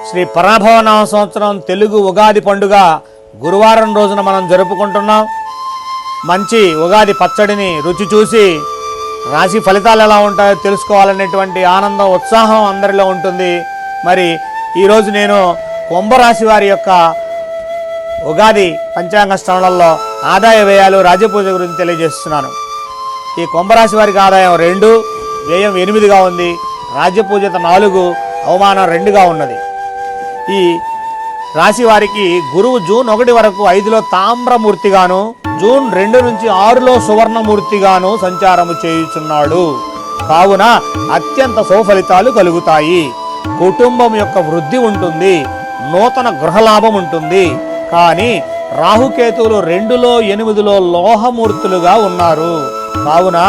శ్రీ పరాభవనామ సంవత్సరం తెలుగు ఉగాది పండుగ గురువారం రోజున మనం జరుపుకుంటున్నాం. మంచి ఉగాది పచ్చడిని రుచి చూసి రాశి ఫలితాలు ఎలా ఉంటాయో తెలుసుకోవాలనేటువంటి ఆనందం, ఉత్సాహం అందరిలో ఉంటుంది. మరి ఈరోజు నేను కుంభరాశి వారి యొక్క ఉగాది పంచాంగ శ్రవణంలో ఆదాయ వ్యయాలు, రాజ్యపూజ గురించి తెలియజేస్తున్నాను. ఈ కుంభరాశి వారికి ఆదాయం 2, వ్యయం 8గా ఉంది. రాజ్యపూజత 4, అవమానం 2గా ఉన్నది. ఈ రాశి వారికి గురువు జూన్ 1 వరకు 5లో తామ్రమూర్తిగాను, జూన్ 2 నుంచి 6లో సువర్ణమూర్తిగాను సంచారము చేయుచున్నాడు. కావున అత్యంత సుఫలితాలు కలుగుతాయి. కుటుంబం యొక్క వృద్ధి ఉంటుంది, నూతన గృహలాభం ఉంటుంది. కానీ రాహుకేతువులు 2లో 8లో లోహమూర్తులుగా ఉన్నారు. కావున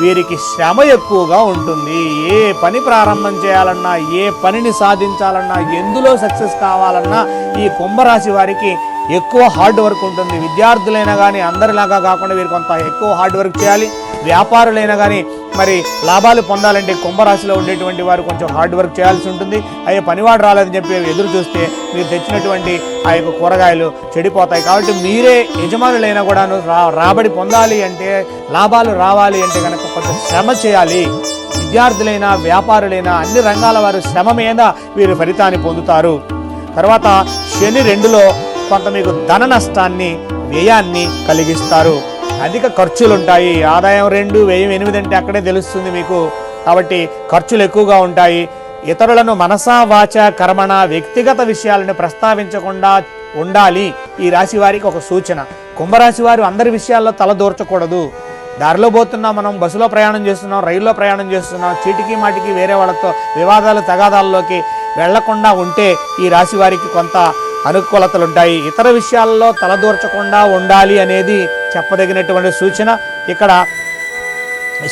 వీరికి శ్రమ ఎక్కువగా ఉంటుంది. ఏ పని ప్రారంభం చేయాలన్నా, ఏ పనిని సాధించాలన్నా, ఎందులో సక్సెస్ కావాలన్నా ఈ కుంభరాశి వారికి ఎక్కువ హార్డ్ వర్క్ ఉంటుంది. విద్యార్థులైనా కానీ అందరిలాగా కాకుండా వీరు కొంత ఎక్కువ హార్డ్ వర్క్ చేయాలి. వ్యాపారులైనా కానీ మరి లాభాలు పొందాలంటే కుంభరాశిలో ఉండేటువంటి వారు కొంచెం హార్డ్ వర్క్ చేయాల్సి ఉంటుంది. అయ్యే పనివాడు రాలేదని చెప్పి ఎదురు చూస్తే మీరు తెచ్చినటువంటి ఆ యొక్క కూరగాయలు చెడిపోతాయి. కాబట్టి మీరే యజమానులైనా కూడా రాబడి పొందాలి అంటే, లాభాలు రావాలి అంటే కనుక కొంత శ్రమ చేయాలి. విద్యార్థులైనా వ్యాపారులైనా అన్ని రంగాల వారు శ్రమ మీద వీరు ఫలితాన్ని పొందుతారు. తర్వాత శని 2లో కొంత మీకు ధన నష్టాన్ని, వ్యయాన్ని కలిగిస్తారు. అధిక ఖర్చులు ఉంటాయి. ఆదాయం 2, వ్యయం 8 అంటే అక్కడే తెలుస్తుంది మీకు. కాబట్టి ఖర్చులు ఎక్కువగా ఉంటాయి. ఇతరులను మనసా వాచ కర్మణ, వ్యక్తిగత విషయాలను ప్రస్తావించకుండా ఉండాలి. ఈ రాశి వారికి ఒక సూచన. కుంభరాశి వారు అందరి విషయాల్లో తలదూర్చకూడదు. దారిలో పోతున్నాం, మనం బస్సులో ప్రయాణం చేస్తున్నాం, రైల్లో ప్రయాణం చేస్తున్నాం, చీటికి మాటికి వేరే వాళ్ళతో వివాదాలు తగాదాల్లోకి వెళ్లకుండా ఉంటే ఈ రాశి వారికి కొంత అనుకూలతలు ఉంటాయి. ఇతర విషయాల్లో తలదూర్చకుండా ఉండాలి అనేది చెప్పదగినటువంటి సూచన. ఇక్కడ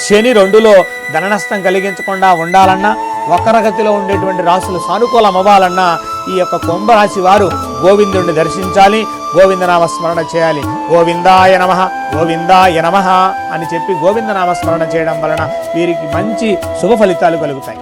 శని 2లో ధన నష్టం కలిగించకుండా ఉండాలన్నా, వక్రగతిలో ఉండేటువంటి రాశులు సానుకూలం అవ్వాలన్నా ఈ యొక్క కుంభరాశి వారు గోవిందుడిని దర్శించాలి, గోవిందనామస్మరణ చేయాలి. గోవిందాయ నమః, గోవిందాయ నమః అని చెప్పి గోవిందనామస్మరణ చేయడం వలన వీరికి మంచి శుభ ఫలితాలు కలుగుతాయి.